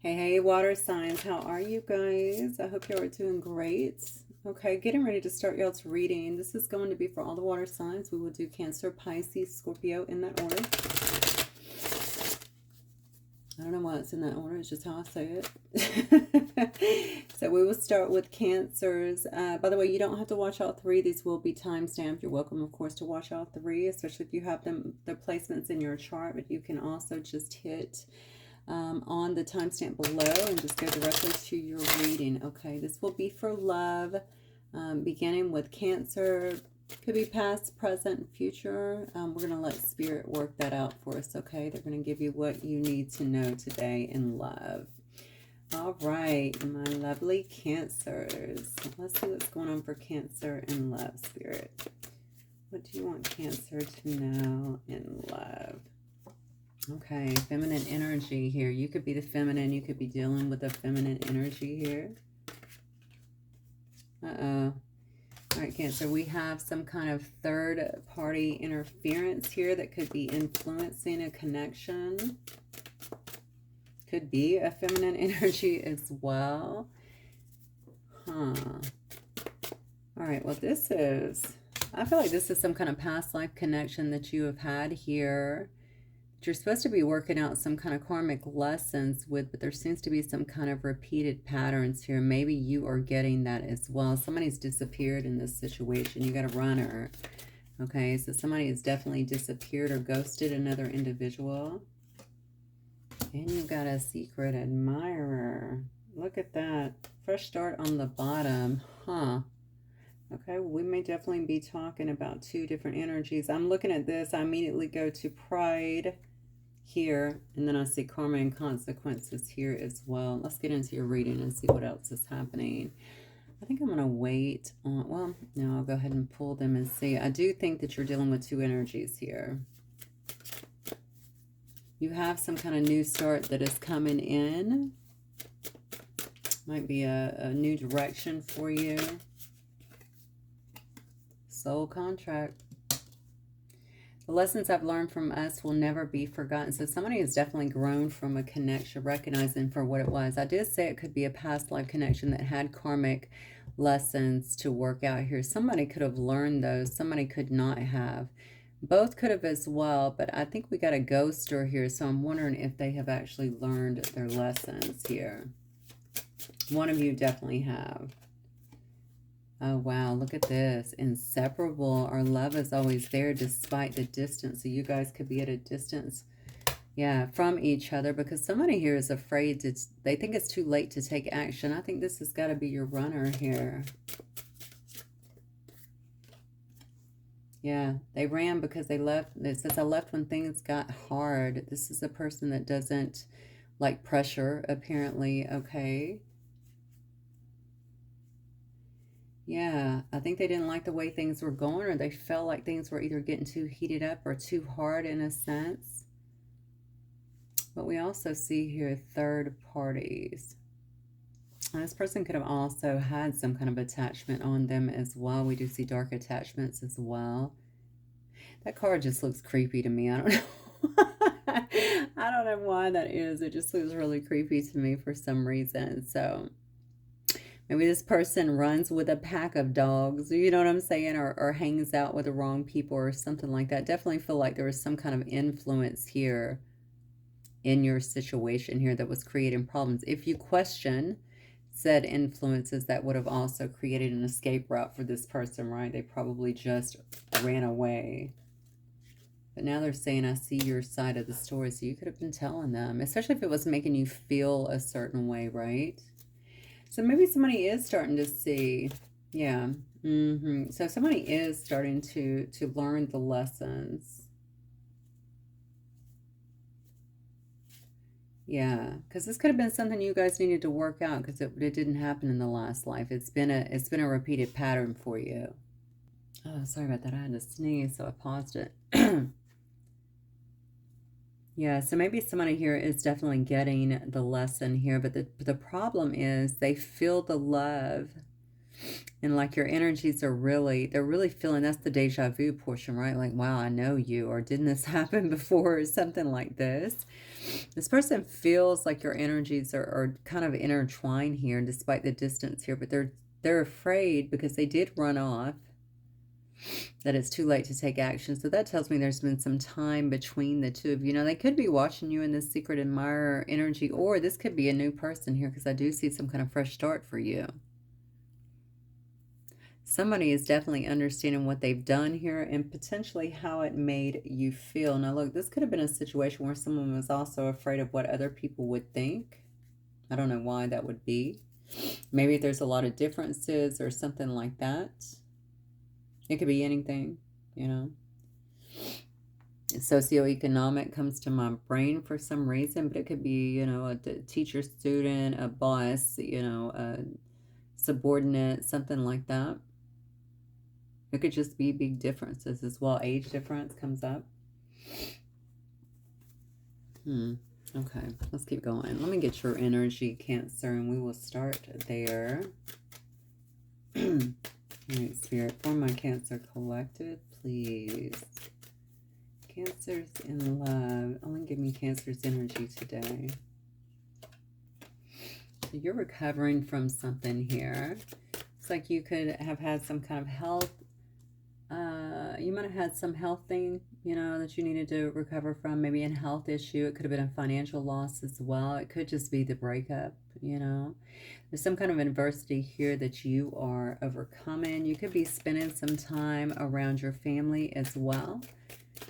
Hey, water signs, how are you guys? I hope y'all are doing great. Okay, getting ready to start y'all's reading. This is going to be for all the water signs. We will do Cancer, Pisces, Scorpio in that order. I don't know why it's in that order. It's just how I say it. So we will start with Cancers. By the way, you don't have to watch all three. These will be time stamped. You're welcome, of course, to watch all three, especially if you have the placements in your chart. But you can also just hit on the timestamp below and just go directly to your reading. Okay, this will be for love, beginning with Cancer. Could be past, present, future. We're going to let Spirit work that out for us, okay? They're going to give you what you need to know today in love. All right, my lovely Cancers. Let's see what's going on for Cancer in love, Spirit. What do you want Cancer to know in love? Okay, feminine energy here. You could be the feminine. You could be dealing with a feminine energy here. Uh-oh. All right, Cancer, we have some kind of third-party interference here that could be influencing a connection. Could be a feminine energy as well. Huh. All right, well, I feel like this is some kind of past life connection that you have had here. You're supposed to be working out some kind of karmic lessons with, but there seems to be some kind of repeated patterns here. Maybe you are getting that as well. Somebody's disappeared in this situation. You got a runner. Okay, so somebody has definitely disappeared or ghosted another individual. And you've got a secret admirer. Look at that. Fresh start on the bottom. Huh. Okay, well, we may definitely be talking about two different energies. I'm looking at this. I immediately go to pride here, and then I see karma and consequences here as well. Let's get into your reading and see what else is happening. I think I'm going to wait on, well, no, I'll go ahead and pull them and see. I do think that you're dealing with two energies here. You have some kind of new start that is coming in. Might be a new direction for you. Soul contract. The lessons I've learned from us will never be forgotten. So somebody has definitely grown from a connection, recognizing for what it was. I did say it could be a past life connection that had karmic lessons to work out here. Somebody could have learned those. Somebody could not have. Both could have as well, but I think we got a ghoster here. So I'm wondering if they have actually learned their lessons here. One of you definitely have. Oh, wow. Look at this. Inseparable. Our love is always there despite the distance. So you guys could be at a distance, yeah, from each other, because somebody here is afraid to, they think it's too late to take action. I think this has got to be your runner here. Yeah, they ran because they left. It says, I left when things got hard. This is a person that doesn't like pressure, apparently. Okay. Yeah, I think they didn't like the way things were going, or they felt like things were either getting too heated up or too hard in a sense. But we also see here third parties. And this person could have also had some kind of attachment on them as well. We do see dark attachments as well. That card just looks creepy to me. I don't know. I don't know why that is. It just looks really creepy to me for some reason. So maybe this person runs with a pack of dogs, you know what I'm saying, or hangs out with the wrong people or something like that. Definitely feel like there was some kind of influence here in your situation here that was creating problems. If you question said influences, that would have also created an escape route for this person, right? They probably just ran away. But now they're saying, I see your side of the story. So you could have been telling them, especially if it was making you feel a certain way, right? So maybe somebody is starting to see, yeah. So somebody is starting to learn the lessons. Yeah, because this could have been something you guys needed to work out, because it didn't happen in the last life. It's been a repeated pattern for you. Oh, sorry about that. I had to sneeze, so I paused it. Yeah, so maybe somebody here is definitely getting the lesson here, but the problem is they feel the love, and like your energies are they're really feeling, that's the deja vu portion, right? Like, wow, I know you, or didn't this happen before, or something like this. This person feels like your energies are kind of intertwined here despite the distance here, but they're afraid because they did run off that it's too late to take action. So that tells me there's been some time between the two of you. Now, they could be watching you in this secret admirer energy, or this could be a new person here because I do see some kind of fresh start for you. Somebody is definitely understanding what they've done here and potentially how it made you feel. Now, look, this could have been a situation where someone was also afraid of what other people would think. I don't know why that would be. Maybe there's a lot of differences or something like that. It could be anything, you know. Socioeconomic comes to my brain for some reason, but it could be, you know, a teacher, student, a boss, you know, a subordinate, something like that. It could just be big differences as well. Age difference comes up. Okay, let's keep going. Let me get your energy, Cancer, and we will start there. All right, Spirit, for my Cancer collective, please. Cancer's in love. Only give me Cancer's energy today. So you're recovering from something here. It's like you could have had some kind of health. You might have had some health thing, you know, that you needed to recover from. Maybe a health issue. It could have been a financial loss as well. It could just be the breakup, you know. There's some kind of adversity here that you are overcoming. You could be spending some time around your family as well,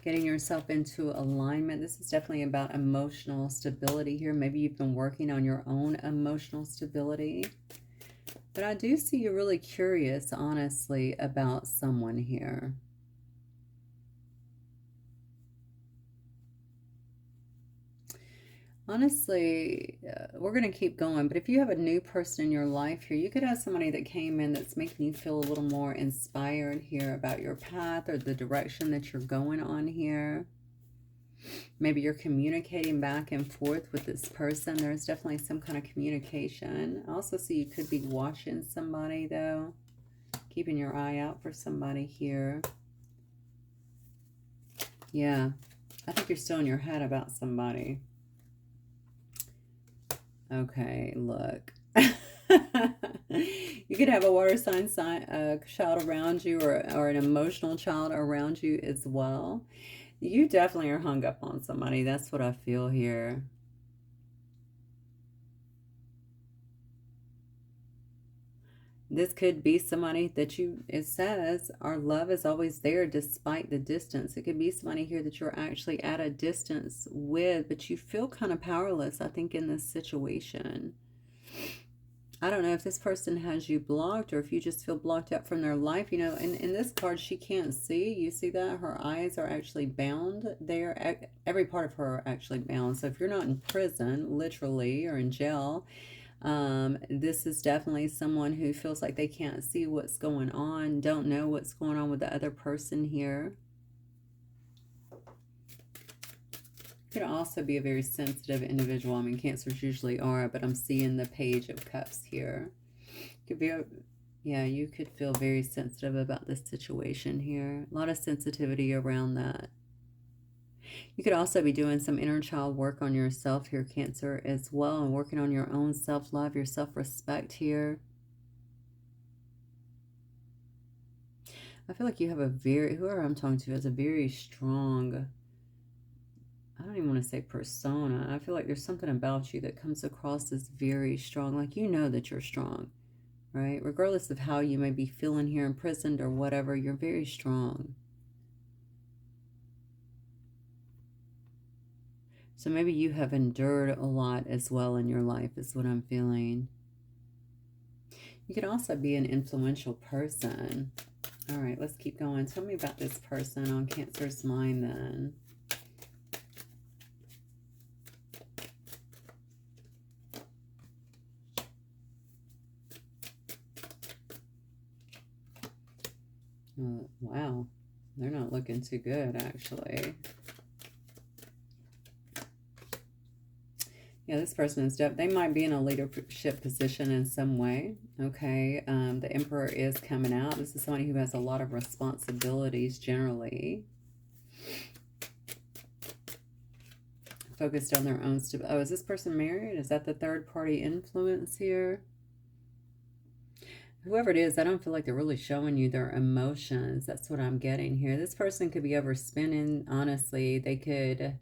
getting yourself into alignment. This is definitely about emotional stability here. Maybe you've been working on your own emotional stability. But I do see you really curious, honestly, about someone here. Honestly, we're going to keep going, but if you have a new person in your life here, you could have somebody that came in that's making you feel a little more inspired here about your path or the direction that you're going on here. Maybe you're communicating back and forth with this person. There's definitely some kind of communication. I also see you could be watching somebody, though, keeping your eye out for somebody here. Yeah, I think you're still in your head about somebody. Okay, look. You could have a water sign child around you, or an emotional child around you as well. You definitely are hung up on somebody. That's what I feel here. This could be somebody that it says, our love is always there despite the distance. It could be somebody here that you're actually at a distance with, but you feel kind of powerless, I think, in this situation. I don't know if this person has you blocked or if you just feel blocked out from their life. You know, in this card, she can't see. You see that? Her eyes are actually bound there. Every part of her are actually bound. So if you're not in prison, literally, or in jail, this is definitely someone who feels like they can't see what's going on, don't know what's going on with the other person here. Could also be a very sensitive individual. I mean, Cancers usually are, but I'm seeing the Page of Cups here. Could be yeah, you could feel very sensitive about this situation here. A lot of sensitivity around that. You could also be doing some inner child work on yourself here, Cancer, as well, and working on your own self-love, your self-respect here. I feel like you have whoever I'm talking to has a very strong, I don't even want to say persona. I feel like there's something about you that comes across as very strong, like you know that you're strong, right? Regardless of how you may be feeling here, imprisoned or whatever, you're very strong. So maybe you have endured a lot as well in your life, is what I'm feeling. You could also be an influential person. All right, let's keep going. Tell me about this person on Cancer's mind then. Wow, they're not looking too good, actually. Yeah, this person is they might be in a leadership position in some way, okay? The Emperor is coming out. This is somebody who has a lot of responsibilities generally. focused on their own stability. Oh, is this person married? Is that the third party influence here? Whoever it is, I don't feel like they're really showing you their emotions. That's what I'm getting here. This person could be overspending, honestly. They could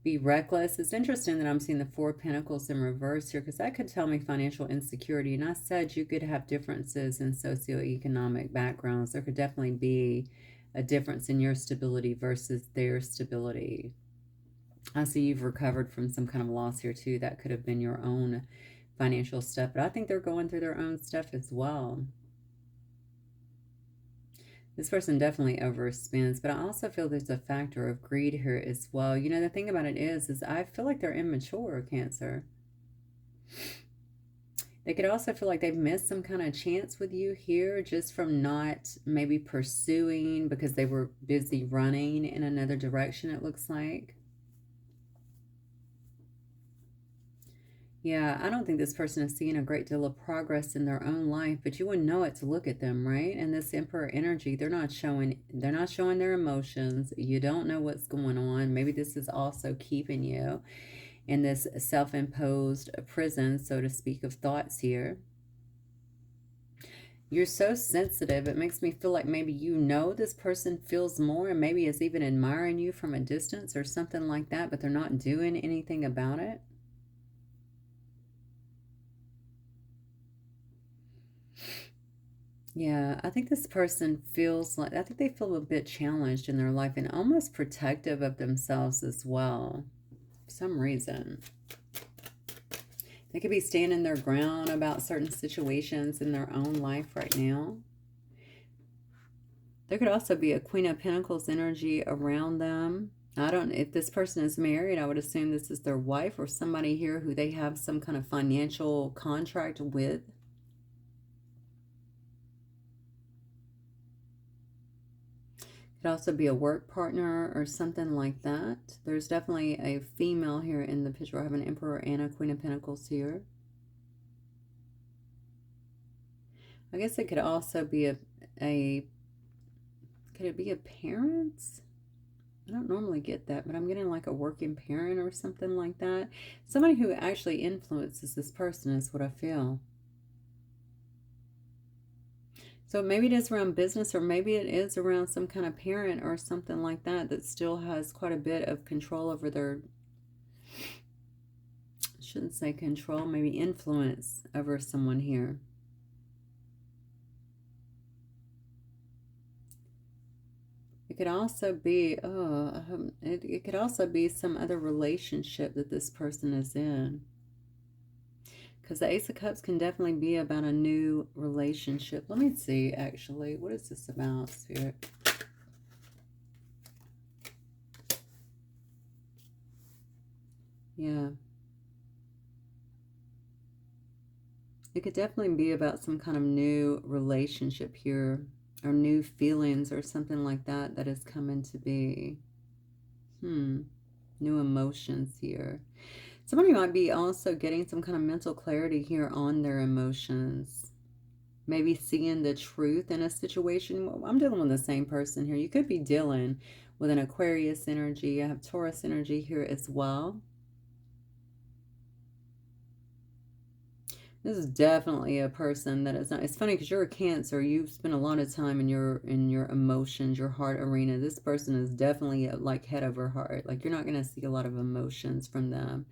be reckless. It's interesting that I'm seeing the Four of Pentacles in reverse here, because that could tell me financial insecurity. And I said you could have differences in socioeconomic backgrounds. There could definitely be a difference in your stability versus their stability. I see you've recovered from some kind of loss here too. That could have been your own financial stuff, but I think they're going through their own stuff as well. This person definitely overspends, but I also feel there's a factor of greed here as well. You know, the thing about it is I feel like they're immature, Cancer. They could also feel like they've missed some kind of chance with you here just from not maybe pursuing because they were busy running in another direction, it looks like. Yeah, I don't think this person is seeing a great deal of progress in their own life, but you wouldn't know it to look at them, right? And this Emperor energy, they're not showing their emotions. You don't know what's going on. Maybe this is also keeping you in this self-imposed prison, so to speak, of thoughts here. You're so sensitive. It makes me feel like maybe you know this person feels more and maybe is even admiring you from a distance or something like that, but they're not doing anything about it. Yeah, I think this person feels like, I think they feel a bit challenged in their life and almost protective of themselves as well, for some reason. They could be standing their ground about certain situations in their own life right now. There could also be a Queen of Pentacles energy around them. If this person is married, I would assume this is their wife or somebody here who they have some kind of financial contract with. Could also be a work partner or something like that. There's definitely a female here in the picture. I have an Emperor and a Queen of Pentacles here. I guess it could also be could it be a parent? I don't normally get that, but I'm getting like a working parent or something like that. Somebody who actually influences this person is what I feel. So maybe it is around business, or maybe it is around some kind of parent or something like that that still has quite a bit of control over their, I shouldn't say control, maybe influence over someone here. It could also be, it could also be some other relationship that this person is in. Because the Ace of Cups can definitely be about a new relationship. Let me see, actually. What is this about, Spirit? Yeah. It could definitely be about some kind of new relationship here, or new feelings or something like that that is coming to be. New emotions here. Somebody might be also getting some kind of mental clarity here on their emotions. Maybe seeing the truth in a situation. I'm dealing with the same person here. You could be dealing with an Aquarius energy. I have Taurus energy here as well. This is definitely a person that is not. It's funny because you're a Cancer. You've spent a lot of time in your emotions, your heart arena. This person is definitely like head over heart. Like you're not going to see a lot of emotions from them.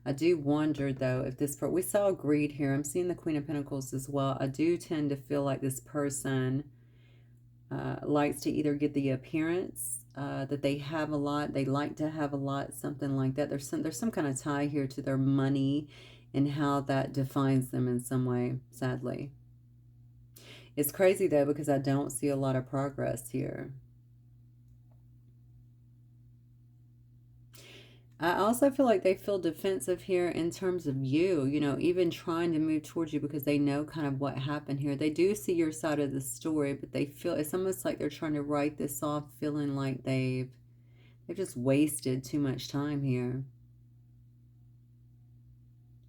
I do wonder, though, if this... We saw greed here. I'm seeing the Queen of Pentacles as well. I do tend to feel like this person likes to either get the appearance that they have a lot. They like to have a lot, something like that. There's some kind of tie here to their money and how that defines them in some way, sadly. It's crazy, though, because I don't see a lot of progress here. I also feel like they feel defensive here in terms of you, you know, even trying to move towards you because they know kind of what happened here. They do see your side of the story, but they feel it's almost like they're trying to write this off, feeling like they've just wasted too much time here.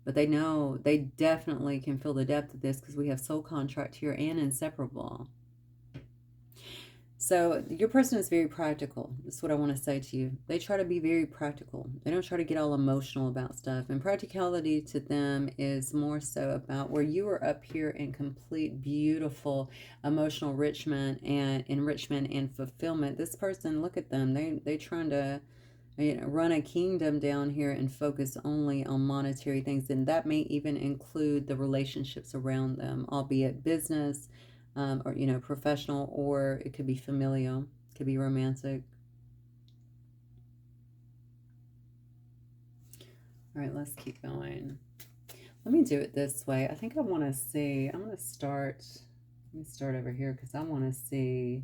But they know, they definitely can feel the depth of this because we have soul contract here and inseparable. So your person is very practical. That's what I want to say to you. They try to be very practical. They don't try to get all emotional about stuff. And practicality to them is more so about where you are up here in complete, beautiful emotional enrichment and fulfillment. This person, look at them. They trying to run a kingdom down here and focus only on monetary things, and that may even include the relationships around them, albeit business, or professional, or it could be familial, it could be romantic. All right, let's keep going. Let me do it this way. I think I want to see. I'm going to start. Let me start over here because I want to see.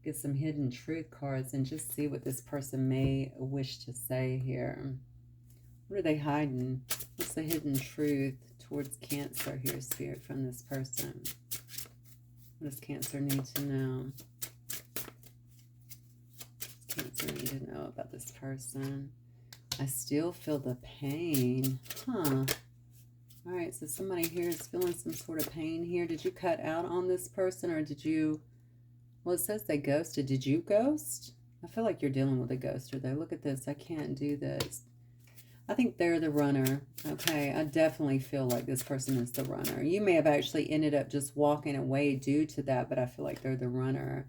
Get some hidden truth cards and just see what this person may wish to say here. What are they hiding? What's the hidden truth towards Cancer here, Spirit, from this person? What does Cancer need to know? What does Cancer need to know about this person? I still feel the pain. Huh. All right, so somebody here is feeling some sort of pain here. Did you cut out on this person, or did you... Well, it says they ghosted. Did you ghost? I feel like you're dealing with a ghoster, though. Look at this. I can't do this. I think they're the runner. Okay, I definitely feel like this person is the runner. You may have actually ended up just walking away due to that, but I feel like they're the runner.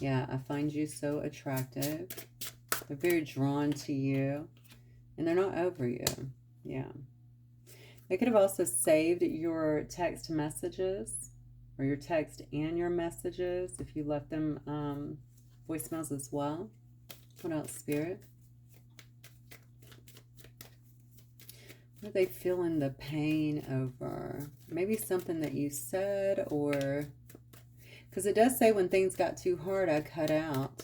Yeah, I find you so attractive. They're very drawn to you, and they're not over you. Yeah. They could have also saved your text messages, or your text and your messages, if you left them voicemails as well. What else, Spirit? What are they feeling the pain over? Maybe something that you said, or... Because it does say when things got too hard, I cut out.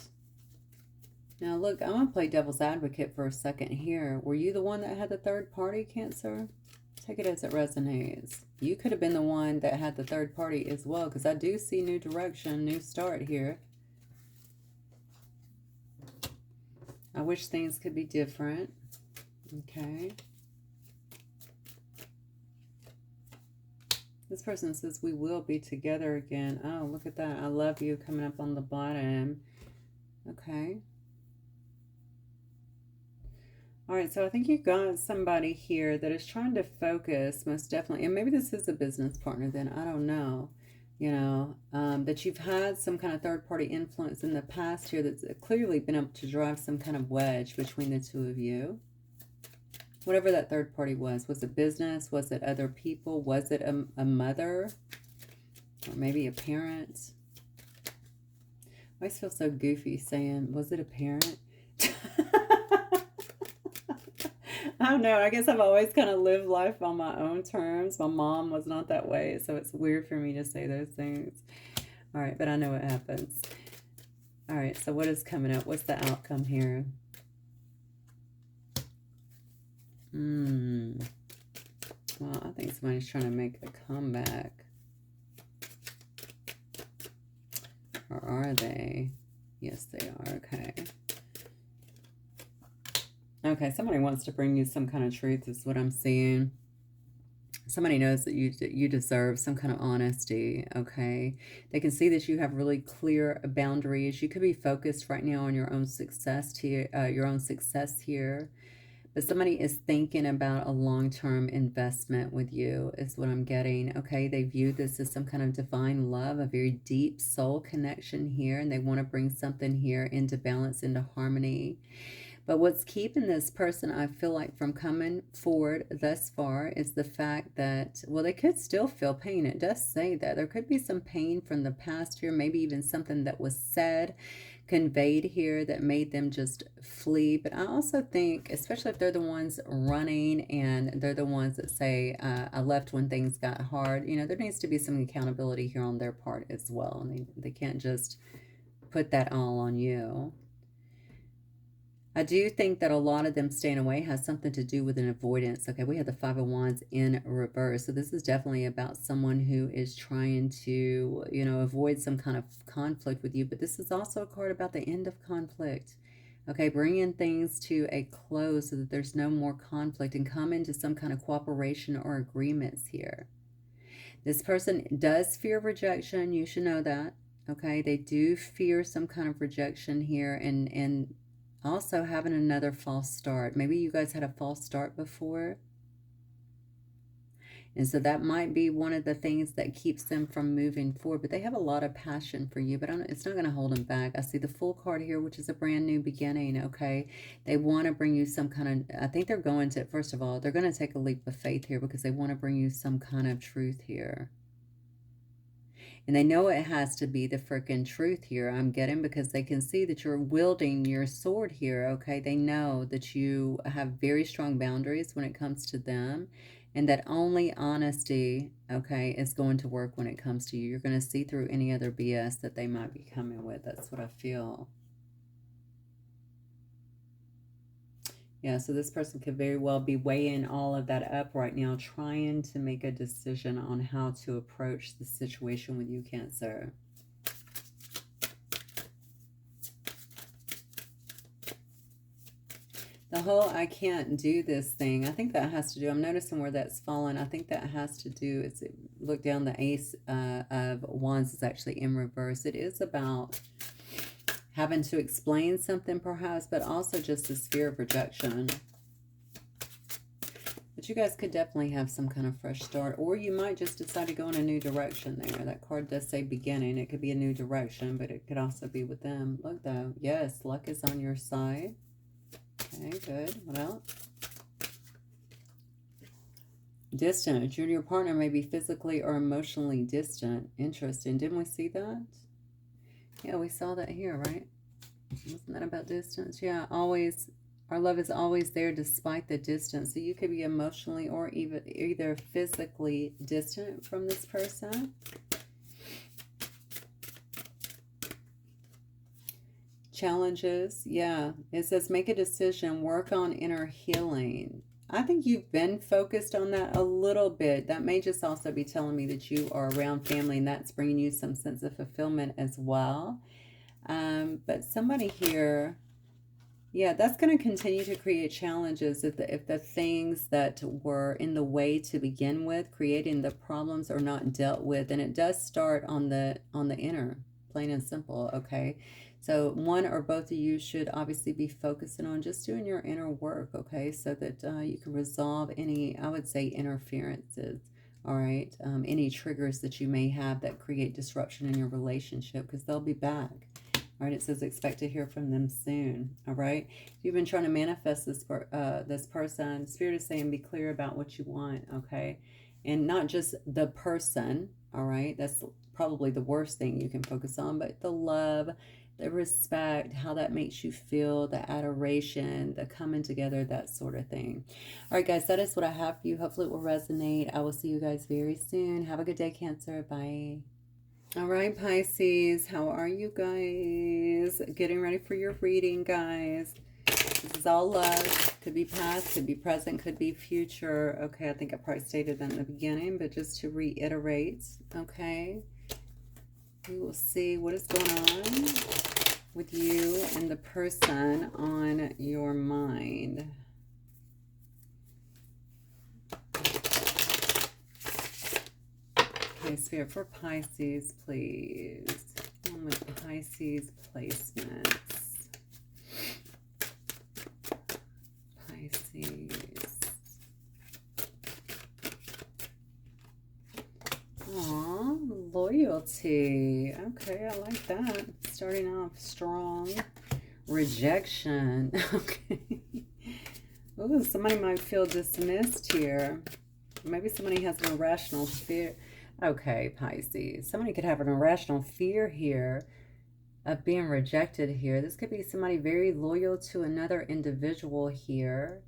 Now, look, I'm going to play devil's advocate for a second here. Were you the one that had the third party, Cancer? Take it as it resonates. You could have been the one that had the third party as well, because I do see new direction, new start here. I wish things could be different. Okay. This person says we will be together again. Oh, look at that. I love you coming up on the bottom. Okay. All right, so I think you've got somebody here that is trying to focus, most definitely. And maybe this is a business partner then. I don't know. You know, that you've had some kind of third-party influence in the past here that's clearly been able to drive some kind of wedge between the two of you. Whatever that third party was it business? Was it other people? Was it a mother? Or maybe a parent? I always feel so goofy saying, was it a parent? I don't know. I guess I've always kind of lived life on my own terms. My mom was not that way, so it's weird for me to say those things. All right, but I know what happens. All right, so what is coming up? What's the outcome here? Well, I think somebody's trying to make a comeback. Or are they? Yes, they are. Okay. Okay, somebody wants to bring you some kind of truth is what I'm seeing. Somebody knows that you deserve some kind of honesty, okay? They can see that you have really clear boundaries. You could be focused right now on your own success here. But somebody is thinking about a long-term investment with you is what I'm getting, okay? They view this as some kind of divine love, a very deep soul connection here, and they want to bring something here into balance, into harmony. But what's keeping this person, I feel like, from coming forward thus far is the fact that, well, they could still feel pain. It does say that. There could be some pain from the past here, maybe even something that was said, conveyed here that made them just flee. But I also think, especially if they're the ones running and they're the ones that say, I left when things got hard, you know, there needs to be some accountability here on their part as well. They can't just put that all on you. I do think that a lot of them staying away has something to do with an avoidance. Okay, we have the Five of Wands in reverse. So this is definitely about someone who is trying to, you know, avoid some kind of conflict with you. But this is also a card about the end of conflict. Okay, bringing things to a close so that there's no more conflict and come into some kind of cooperation or agreements here. This person does fear rejection. You should know that. Okay, they do fear some kind of rejection here, and also having another false start. Maybe you guys had a false start before. And so that might be one of the things that keeps them from moving forward. But they have a lot of passion for you, but it's not going to hold them back. I see the Fool card here, which is a brand new beginning, okay? They want to bring you some kind of, I think they're going to, first of all, they're going to take a leap of faith here because they want to bring you some kind of truth here. And they know it has to be the freaking truth here, I'm getting, because they can see that you're wielding your sword here, okay? They know that you have very strong boundaries when it comes to them, and that only honesty, okay, is going to work when it comes to you. You're going to see through any other BS that they might be coming with. That's what I feel. Yeah, so this person could very well be weighing all of that up right now, trying to make a decision on how to approach the situation with you, Cancer. The whole I can't do this thing, I think that has to do, I'm noticing where that's fallen. I think that has to do, it's, look down, the Ace of Wands is actually in reverse. It is about having to explain something perhaps, but also just this fear of rejection. But you guys could definitely have some kind of fresh start, or you might just decide to go in a new direction there. That card does say beginning. It could be a new direction, but it could also be with them. Look though, yes, luck is on your side. Okay, good. What else? Distant. You and your partner may be physically or emotionally distant. Interesting. Didn't we see that? Yeah, we saw that here, right? Wasn't that about distance? Yeah, always. Our love is always there despite the distance. So you could be emotionally or even either physically distant from this person. Challenges, yeah. It says make a decision, work on inner healing. I think you've been focused on that a little bit. That may just also be telling me that you are around family and that's bringing you some sense of fulfillment as well. But somebody here, yeah, that's going to continue to create challenges if the things that were in the way to begin with, creating the problems, are not dealt with. And it does start on the inner, plain and simple, okay? So one or both of you should obviously be focusing on just doing your inner work, okay? So that you can resolve any, I would say, interferences, all right? Any triggers that you may have that create disruption in your relationship, because they'll be back. All right, it says expect to hear from them soon, all right? If you've been trying to manifest this person, Spirit is saying be clear about what you want, okay? And not just the person, all right? That's probably the worst thing you can focus on, but the love, the respect, how that makes you feel, the adoration, the coming together, that sort of thing. All right, guys, that is what I have for you. Hopefully it will resonate. I will see you guys very soon. Have a good day, Cancer. Bye. All right, Pisces, how are you guys? Getting ready for your reading, guys. This is all love. Could be past, could be present, could be future. Okay, I think I probably stated that in the beginning, but just to reiterate, okay? We will see what is going on with you and the person on your mind. Okay, Spirit, for Pisces, please. On with Pisces placements. Pisces. Aw, loyalty. Okay, I like that. Starting off strong. Rejection. Okay. Oh, somebody might feel dismissed here. Maybe somebody has an irrational fear. Okay, Pisces. Somebody could have an irrational fear here of being rejected here. This could be somebody very loyal to another individual here.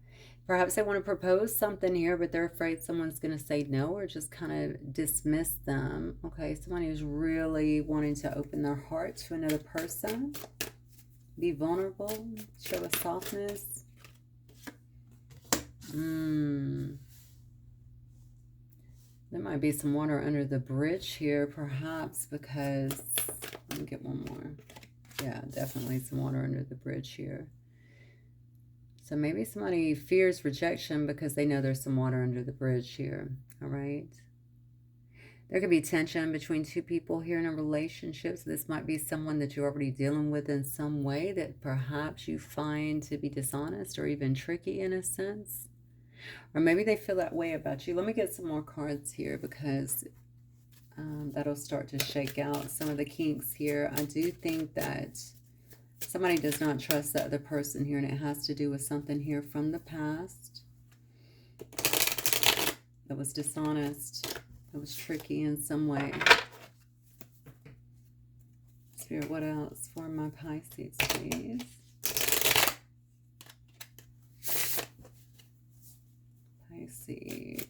Perhaps they want to propose something here, but they're afraid someone's going to say no or just kind of dismiss them. Okay, somebody who's really wanting to open their heart to another person. Be vulnerable. Show a softness. There might be some water under the bridge here, perhaps, because... Let me get one more. Yeah, definitely some water under the bridge here. So maybe somebody fears rejection because they know there's some water under the bridge here. All right. There could be tension between two people here in a relationship. So this might be someone that you're already dealing with in some way that perhaps you find to be dishonest or even tricky in a sense. Or maybe they feel that way about you. Let me get some more cards here because that'll start to shake out some of the kinks here. I do think that somebody does not trust the other person here, and it has to do with something here from the past that was dishonest, that was tricky in some way. Spirit, what else for my Pisces, please? Pisces.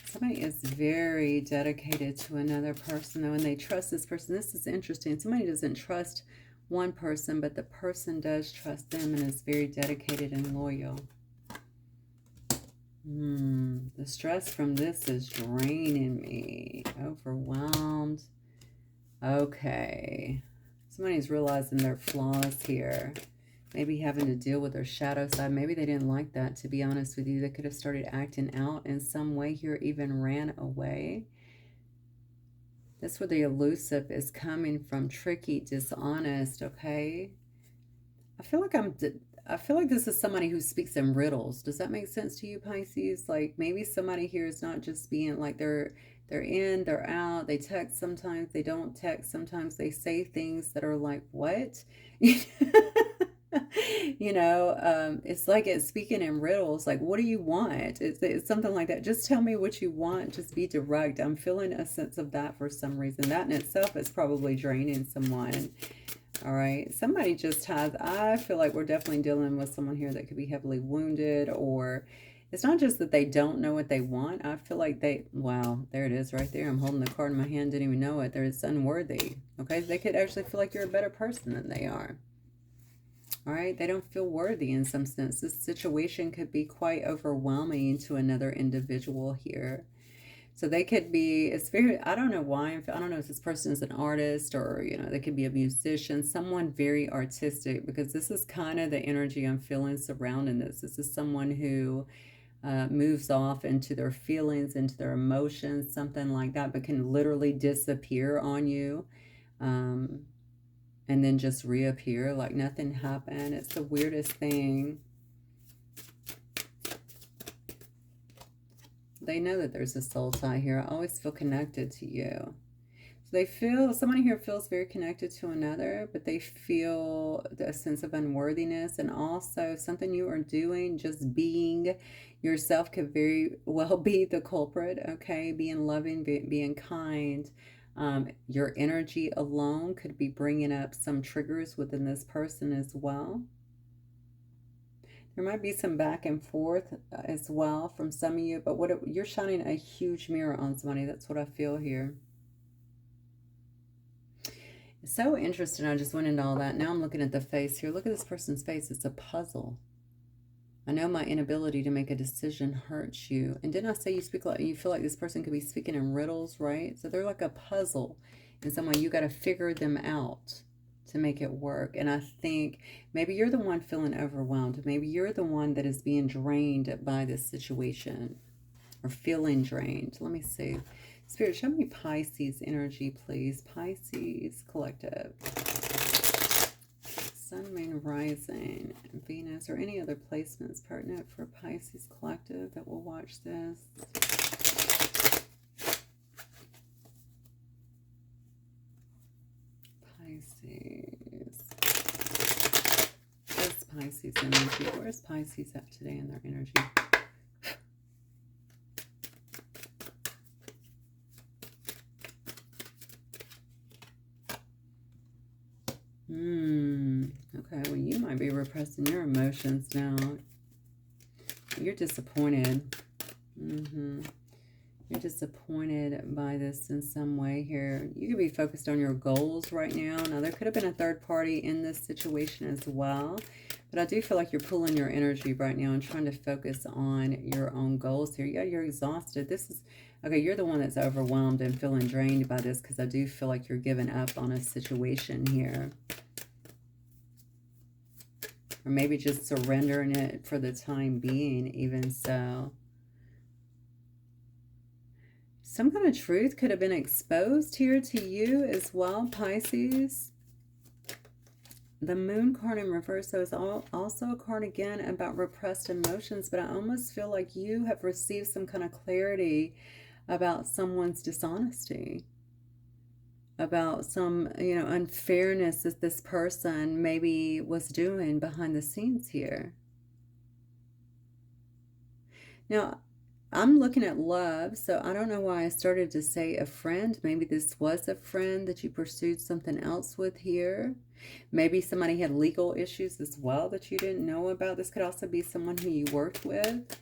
Somebody is very dedicated to another person, though, and they trust this person. This is interesting. Somebody doesn't trust one person, but the person does trust them and is very dedicated and loyal. The stress from this is draining me. Overwhelmed. Okay. Somebody's realizing their flaws here. Maybe having to deal with their shadow side. Maybe they didn't like that, to be honest with you. They could have started acting out in some way here, even ran away. That's where the elusive is coming from. Tricky, dishonest, okay? I feel like this is somebody who speaks in riddles. Does that make sense to you, Pisces? Like maybe somebody here is not just being like they're in, they're out, they text sometimes, they don't text sometimes, they say things that are like, what? You know, it's like it's speaking in riddles. Like, what do you want? It's something like that. Just tell me what you want. Just be direct. I'm feeling a sense of that for some reason. That in itself is probably draining someone. All right. Somebody just has, I feel like we're definitely dealing with someone here that could be heavily wounded, or it's not just that they don't know what they want. I feel like wow, there it is right there. I'm holding the card in my hand, didn't even know it. It's unworthy. Okay. They could actually feel like you're a better person than they are. All right, they don't feel worthy in some sense. This situation could be quite overwhelming to another individual here. So they could be, it's very, I don't know why, I don't know if this person is an artist or, you know, they could be a musician, someone very artistic, because this is kind of the energy I'm feeling surrounding this. This is someone who moves off into their feelings, into their emotions, something like that, but can literally disappear on you. And then just reappear like nothing happened. It's the weirdest thing. They know that there's a soul tie here. I always feel connected to you. So they feel, somebody here feels very connected to another, but they feel a sense of unworthiness, and also something you are doing, just being yourself, could very well be the culprit, okay? Being loving, being kind. Your energy alone could be bringing up some triggers within this person as well. There might be some back and forth as well from some of you, but you're shining a huge mirror on somebody. That's what I feel here. It's so interesting. I just went into all that. Now I'm looking at the face here. Look at this person's face. It's a puzzle. I know my inability to make a decision hurts you. And didn't I say you feel like this person could be speaking in riddles, right? So they're like a puzzle. In some way, you got to figure them out to make it work. And I think maybe you're the one feeling overwhelmed. Maybe you're the one that is being drained by this situation or feeling drained. Let me see. Spirit, show me Pisces energy, please. Pisces collective. Sun, Moon, Rising, Venus, or any other placements pertinent for Pisces collective that will watch this. Pisces. Where's Pisces energy? Where's Pisces at today in their energy? Okay, well, you might be repressing your emotions now. You're disappointed. You're disappointed by this in some way here. You could be focused on your goals right now. Now, there could have been a third party in this situation as well. But I do feel like you're pulling your energy right now and trying to focus on your own goals here. Yeah, you're exhausted. This is, okay, you're the one that's overwhelmed and feeling drained by this, because I do feel like you're giving up on a situation here. Or maybe just surrendering it for the time being, even so. Some kind of truth could have been exposed here to you as well, Pisces. The Moon card in reverse, so it's also a card again about repressed emotions, but I almost feel like you have received some kind of clarity about someone's dishonesty, about some, unfairness that this person maybe was doing behind the scenes here. Now, I'm looking at love, so I don't know why I started to say a friend. Maybe this was a friend that you pursued something else with here. Maybe somebody had legal issues as well that you didn't know about. This could also be someone who you worked with.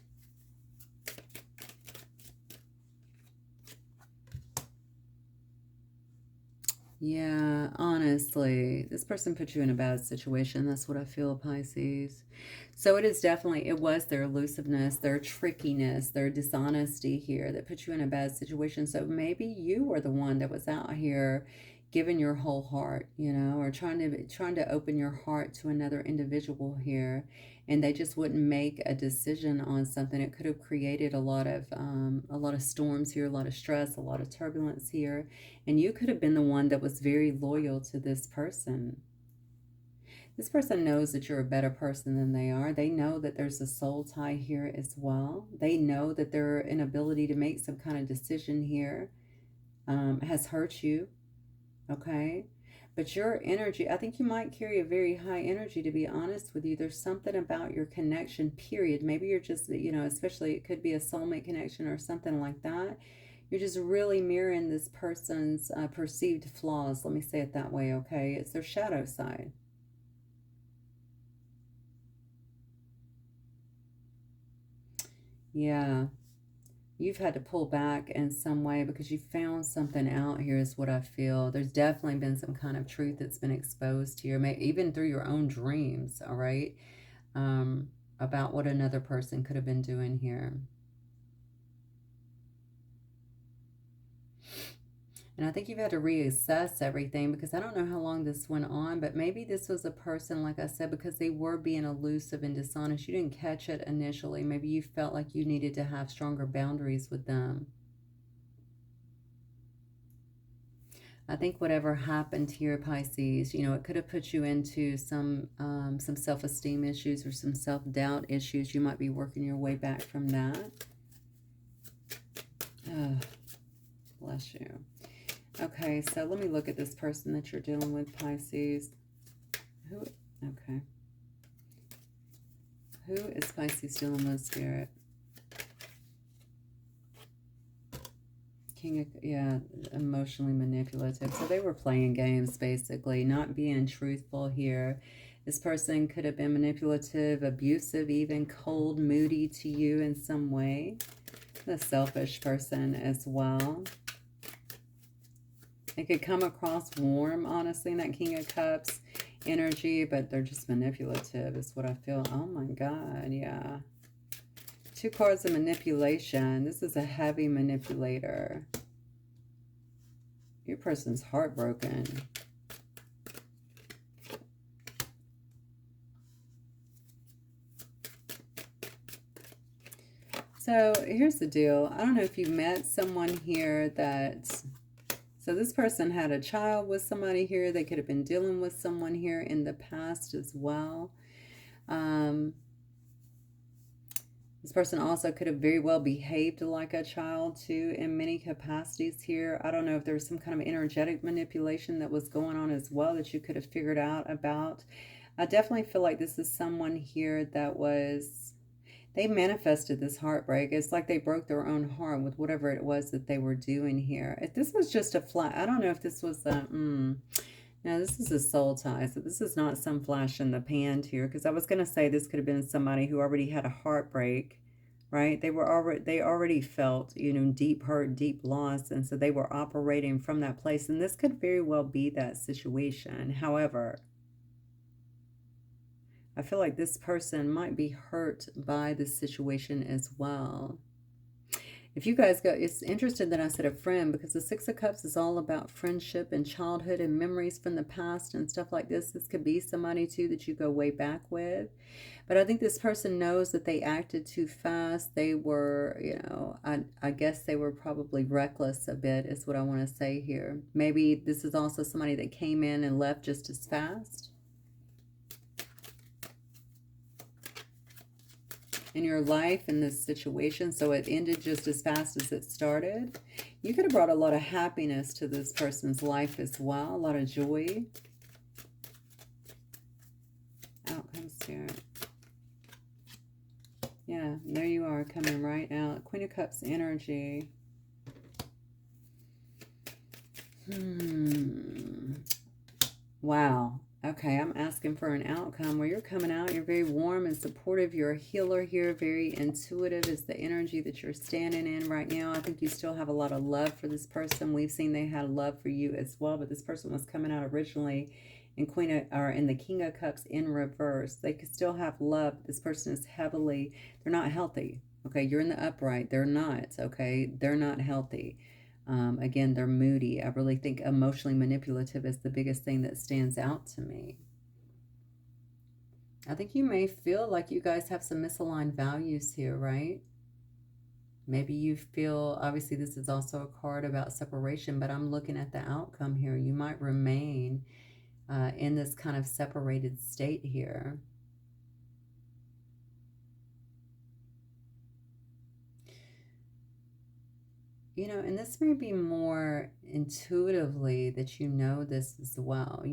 Yeah, honestly, this person put you in a bad situation. That's what I feel, Pisces. So it is definitely, it was their elusiveness, their trickiness, their dishonesty here that put you in a bad situation. So maybe you were the one that was out here giving your whole heart, or trying to open your heart to another individual here, and they just wouldn't make a decision on something. It could have created a lot of storms here, a lot of stress, a lot of turbulence here, and you could have been the one that was very loyal to this person. This person knows that you're a better person than they are. They know that there's a soul tie here as well. They know that their inability to make some kind of decision here has hurt you, okay? But your energy, I think you might carry a very high energy, to be honest with you. There's something about your connection, period. Maybe you're just, especially it could be a soulmate connection or something like that. You're just really mirroring this person's perceived flaws. Let me say it that way, okay? It's their shadow side. Yeah, you've had to pull back in some way because you found something out here is what I feel. There's definitely been some kind of truth that's been exposed here, maybe even through your own dreams, all right, about what another person could have been doing here. And I think you've had to reassess everything because I don't know how long this went on, but maybe this was a person, like I said, because they were being elusive and dishonest. You didn't catch it initially. Maybe you felt like you needed to have stronger boundaries with them. I think whatever happened here, Pisces, it could have put you into some self-esteem issues or some self-doubt issues. You might be working your way back from that. Oh, bless you. Okay, so let me look at this person that you're dealing with, Pisces. Okay. Who is Pisces dealing with, Spirit? King of, yeah, emotionally manipulative. So they were playing games, basically, not being truthful here. This person could have been manipulative, abusive, even cold, moody to you in some way. The selfish person as well. It could come across warm, honestly, in that King of Cups energy, but they're just manipulative is what I feel. Oh my God, yeah. 2 cards of manipulation. This is a heavy manipulator. Your person's heartbroken. So here's the deal. I don't know if you met someone here that... So this person had a child with somebody here. They could have been dealing with someone here in the past as well. This person also could have very well behaved like a child too in many capacities here. I don't know if there was some kind of energetic manipulation that was going on as well that you could have figured out about. I definitely feel like this is someone here that was... They manifested this heartbreak. It's like they broke their own heart with whatever it was that they were doing here. If this was just a flash, I don't know if this was a... Now, this is a soul tie, so this is not some flash in the pan here, because I was going to say this could have been somebody who already had a heartbreak, right? They already felt, deep hurt, deep loss, and so they were operating from that place, and this could very well be that situation. However, I feel like this person might be hurt by this situation as well. If you guys go, it's interesting that I said a friend, because the Six of Cups is all about friendship and childhood and memories from the past and stuff like this. This could be somebody too that you go way back with. But I think this person knows that they acted too fast. They were, you know, I guess they were probably reckless a bit, is what I want to say here. Maybe this is also somebody that came in and left just as fast in your life in this situation, so it ended just as fast as it started. You could have brought a lot of happiness to this person's life as well, a lot of joy. Outcome Spirit. Yeah, there you are, coming right out. Queen of Cups energy. Wow. Okay, I'm asking for an outcome where you're coming out. You're very warm and supportive. You're a healer here. Very intuitive is the energy that you're standing in right now. I think you still have a lot of love for this person. We've seen they had love for you as well, but this person was coming out originally in in the King of Cups in reverse. They could still have love. This person is heavily, they're not healthy. Okay, you're in the upright. They're not. Okay, they're not healthy. Again, they're moody. I really think emotionally manipulative is the biggest thing that stands out to me. I think you may feel like you guys have some misaligned values here, right? Maybe you feel, obviously this is also a card about separation, but I'm looking at the outcome here. You might remain in this kind of separated state here. You know, and this may be more intuitively that you know this as well.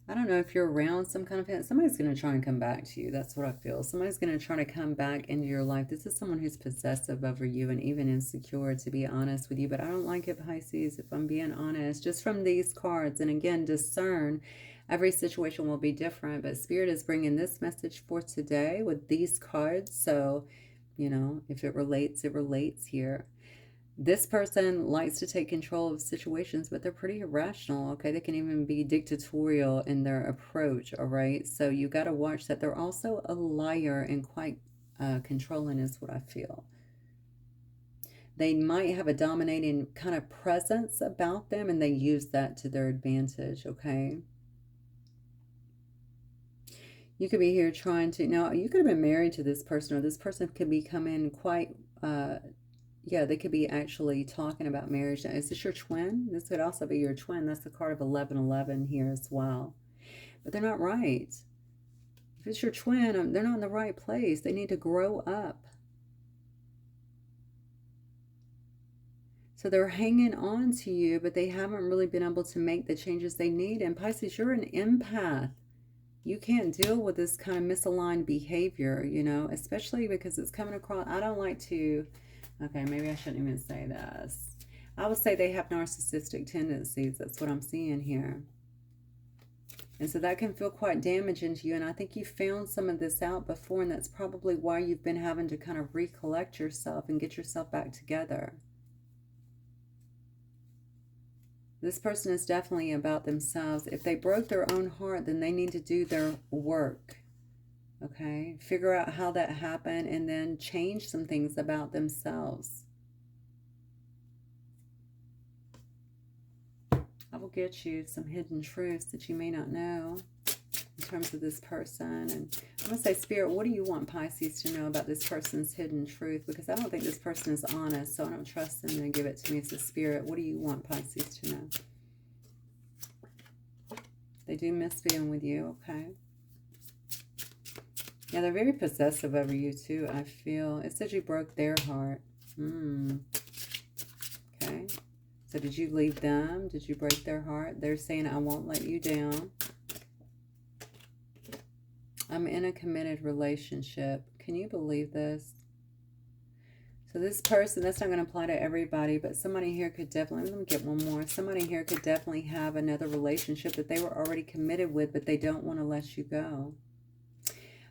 I don't know if you're around some kind of, somebody's going to try and come back to you. That's what I feel. Somebody's going to try to come back into your life. This is someone who's possessive over you and even insecure, to be honest with you. But I don't like it, Pisces, if I'm being honest, just from these cards. And again, discern. Every situation will be different, but Spirit is bringing this message for today with these cards. So, you know, if it relates, it relates here. This person likes to take control of situations, but they're pretty irrational, okay? They can even be dictatorial in their approach, all right? So you got to watch that. They're also a liar and quite controlling is what I feel. They might have a dominating kind of presence about them, and they use that to their advantage, okay? You could be here trying to, now you could have been married to this person, or this person could be coming quite, yeah, they could be actually talking about marriage. Now, is this your twin? This could also be your twin. That's the card of 1111 here as well. But they're not right. If it's your twin, they're not in the right place. They need to grow up. So they're hanging on to you, but they haven't really been able to make the changes they need. And Pisces, you're an empath. You can't deal with this kind of misaligned behavior, you know, especially because it's coming across. I don't like to, okay, maybe I shouldn't even say this. I would say they have narcissistic tendencies. That's what I'm seeing here. And so that can feel quite damaging to you. And I think you found some of this out before, and that's probably why you've been having to kind of recollect yourself and get yourself back together. This person is definitely about themselves. If they broke their own heart, then they need to do their work. Okay? Figure out how that happened and then change some things about themselves. I will get you some hidden truths that you may not know in terms of this person. And I'm going to say, Spirit, what do you want Pisces to know about this person's hidden truth? Because I don't think this person is honest, so I don't trust them to give it to me. So, Spirit, what do you want Pisces to know? They do miss being with you, okay? Yeah, they're very possessive over you too, I feel. It says you broke their heart. Okay. So did you leave them? Did you break their heart? They're saying, I won't let you down. I'm in a committed relationship. Can you believe this? So this person, that's not going to apply to everybody, but somebody here could definitely, let me get one more. Somebody here could definitely have another relationship that they were already committed with, but they don't want to let you go.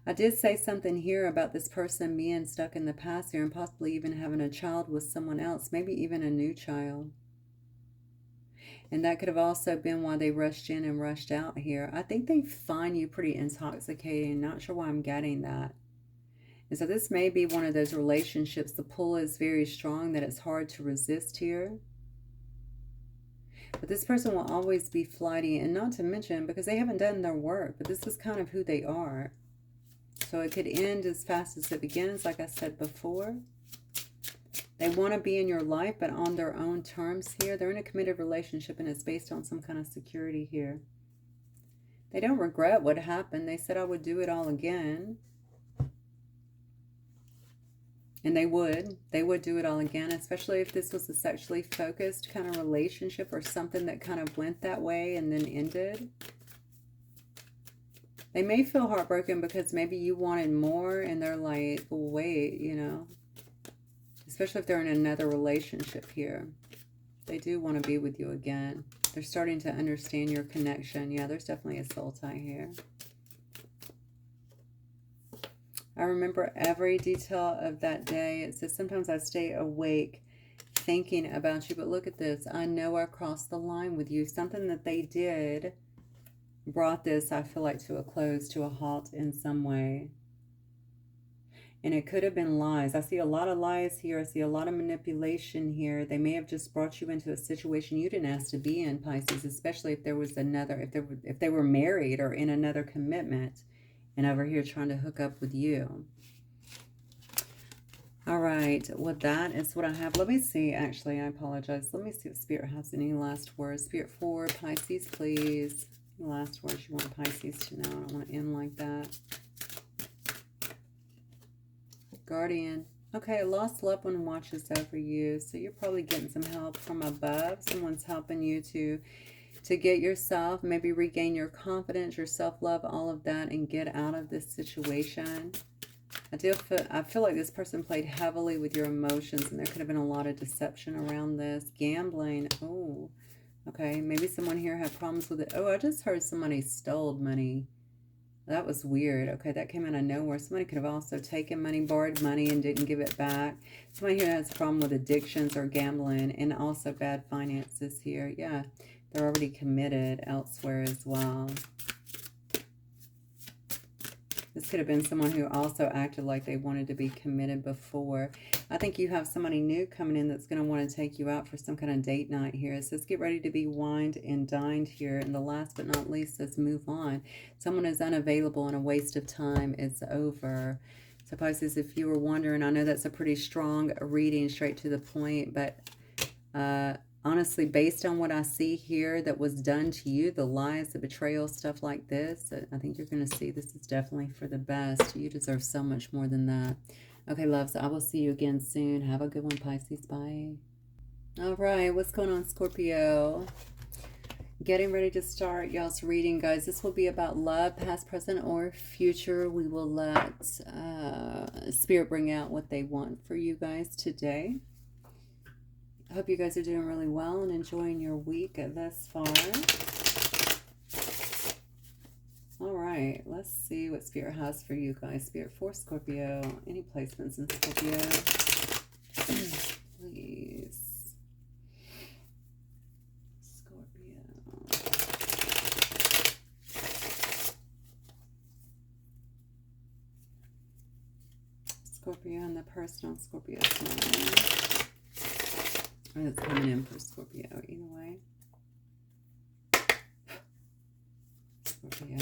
I did say something here about this person being stuck in the past here and possibly even having a child with someone else, maybe even a new child. And that could have also been why they rushed in and rushed out here. I think they find you pretty intoxicating. Not sure why I'm getting that. And so this may be one of those relationships, the pull is very strong that it's hard to resist here. But this person will always be flighty, and not to mention, because they haven't done their work, but this is kind of who they are. So it could end as fast as it begins, like I said before. They want to be in your life, but on their own terms here. They're in a committed relationship, and it's based on some kind of security here. They don't regret what happened. They said, I would do it all again. And they would do it all again, especially if this was a sexually focused kind of relationship or something that kind of went that way and then ended. They may feel heartbroken because maybe you wanted more and they're like, well, wait, you know, especially if they're in another relationship here. They do want to be with you again. They're starting to understand your connection. Yeah, there's definitely a soul tie here. I remember every detail of that day. It says, sometimes I stay awake thinking about you, but look at this. I know I crossed the line with you. Something that they did brought this, I feel like, to a close, to a halt in some way. And it could have been lies. I see a lot of lies here. I see a lot of manipulation here. They may have just brought you into a situation you didn't ask to be in, Pisces, especially if there was another, if they were married or in another commitment. And over here trying to hook up with you. All right. Well, that is what I have. Let me see. Actually, I apologize. Let me see if Spirit has any last words. Spirit for Pisces, please. The last words you want Pisces to know. I don't want to end like that. Guardian. Okay, a lost loved one watches over you. So you're probably getting some help from above. Someone's helping you to get yourself, maybe regain your confidence, your self-love, all of that, and get out of this situation. I feel like this person played heavily with your emotions, and there could have been a lot of deception around this. Gambling. Oh, okay. Maybe someone here had problems with it. Oh, I just heard somebody stole money. That was weird. Okay, that came out of nowhere. Somebody could have also taken money, borrowed money, and didn't give it back. Somebody here has a problem with addictions or gambling, and also bad finances here. Yeah. They're already committed elsewhere as well. This could have been someone who also acted like they wanted to be committed before. I think you have somebody new coming in that's going to want to take you out for some kind of date night here. It says get ready to be wined and dined here. And the last but not least says move on. Someone is unavailable and a waste of time is over. So Pisces, if you were wondering, I know that's a pretty strong reading, straight to the point, but honestly, based on what I see here that was done to you, the lies, the betrayal, stuff like this, I think you're going to see this is definitely for the best. You deserve so much more than that. Okay, loves, I will see you again soon. Have a good one, Pisces. Bye. All right, what's going on, Scorpio? Getting ready to start y'all's reading, guys. This will be about love, past, present, or future. We will let Spirit bring out what they want for you guys today. I hope you guys are doing really well and enjoying your week thus far. All right, let's see what Spirit has for you guys. Spirit for Scorpio. Any placements in Scorpio? Please. Scorpio. Scorpio and the person on Scorpio's mind. Or that's coming in for Scorpio, either way. Scorpio.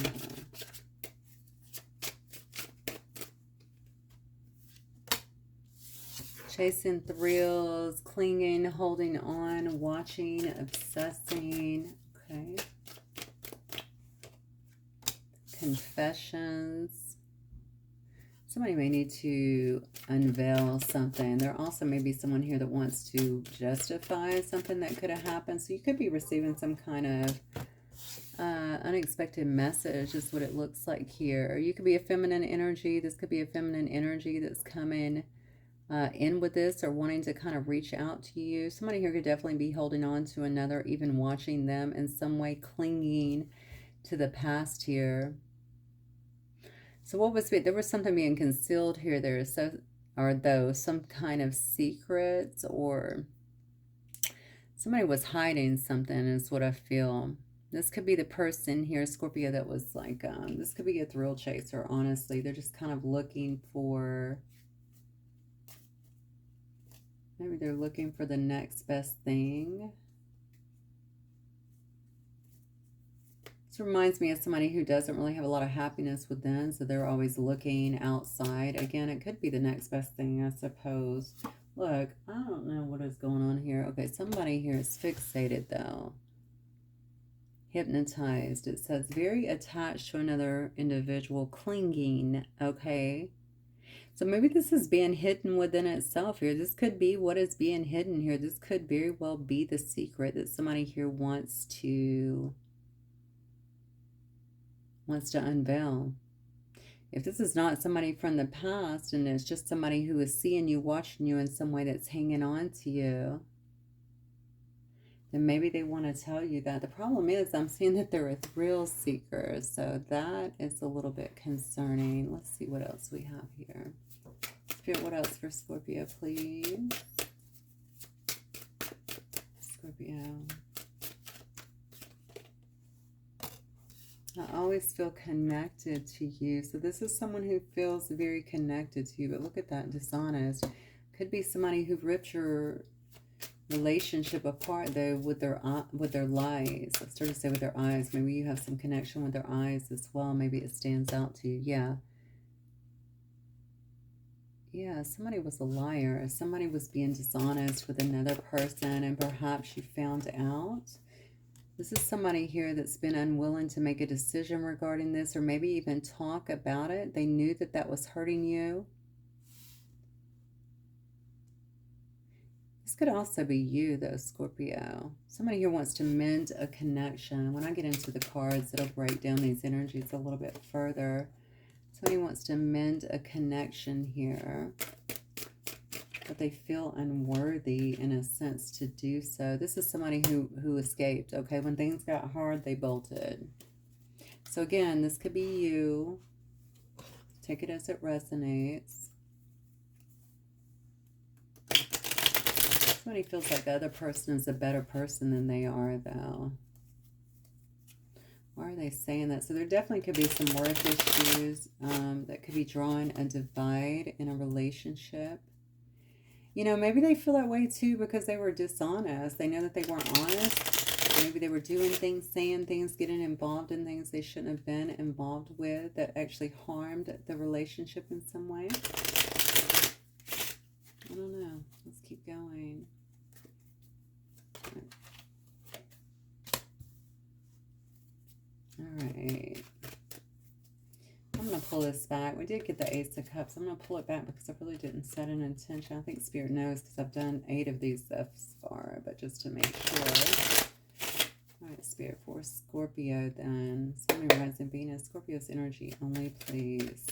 Chasing thrills, clinging, holding on, watching, obsessing. Okay. Confessions. Somebody may need to unveil something. There also may be someone here that wants to justify something that could have happened. So you could be receiving some kind of unexpected message is what it looks like here. You could be a feminine energy. This could be a feminine energy that's coming in with this or wanting to kind of reach out to you. Somebody here could definitely be holding on to another, even watching them in some way, clinging to the past here. So what was it? There was something being concealed here. There is some kind of secrets, or somebody was hiding something is what I feel. This could be the person here, Scorpio, that was like, this could be a thrill chaser, honestly. They're just kind of looking for, maybe they're looking for the next best thing. This reminds me of somebody who doesn't really have a lot of happiness within, so they're always looking outside. Again, it could be the next best thing, I suppose. Look, I don't know what is going on here. Okay, somebody here is fixated, though. Hypnotized. It says very attached to another individual, clinging. Okay. So maybe this is being hidden within itself here. This could be what is being hidden here. This could very well be the secret that somebody here wants to unveil. If this is not somebody from the past and it's just somebody who is seeing you, watching you in some way, that's hanging on to you, then maybe they want to tell you that. The problem is I'm seeing that they're a thrill seeker, so that is a little bit concerning. Let's see what else we have here. Spirit, what else for Scorpio, please? Scorpio. I always feel connected to you. So this is someone who feels very connected to you. But look at that, dishonest. Could be somebody who ripped your relationship apart, though, with their lies. I started to say with their eyes. Maybe you have some connection with their eyes as well. Maybe it stands out to you. Yeah. Yeah, somebody was a liar. Somebody was being dishonest with another person, and perhaps you found out. This is somebody here that's been unwilling to make a decision regarding this, or maybe even talk about it. They knew that that was hurting you. This could also be you, though, Scorpio. Somebody here wants to mend a connection. When I get into the cards, it'll break down these energies a little bit further. Somebody wants to mend a connection here, but they feel unworthy in a sense to do so. This is somebody who escaped, okay? When things got hard, they bolted. So again, this could be you. Take it as it resonates. Somebody feels like the other person is a better person than they are, though. Why are they saying that? So there definitely could be some worth issues that could be drawing a divide in a relationship. You know, maybe they feel that way too because they were dishonest. They know that they weren't honest. Maybe they were doing things, saying things, getting involved in things they shouldn't have been involved with that actually harmed the relationship in some way. I don't know. Let's keep going. All right. I'm going to pull this back. We did get the Ace of Cups. I'm going to pull it back because I really didn't set an intention. I think Spirit knows because I've done 8 of these thus far, but just to make sure. All right, Spirit, for Scorpio then. Sun, Moon, Rising, Venus. Scorpio's energy only, please.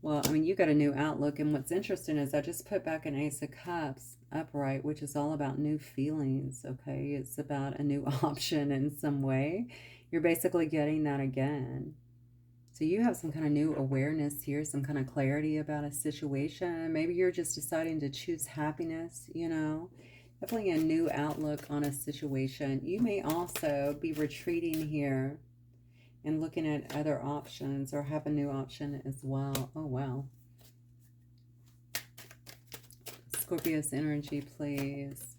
Well, I mean, you got a new outlook, and what's interesting is I just put back an Ace of Cups upright, which is all about new feelings, okay? It's about a new option in some way. You're basically getting that again. So you have some kind of new awareness here, some kind of clarity about a situation. Maybe you're just deciding to choose happiness, you know? Definitely a new outlook on a situation. You may also be retreating here and looking at other options, or have a new option as well. Oh, wow. Scorpio's energy, please.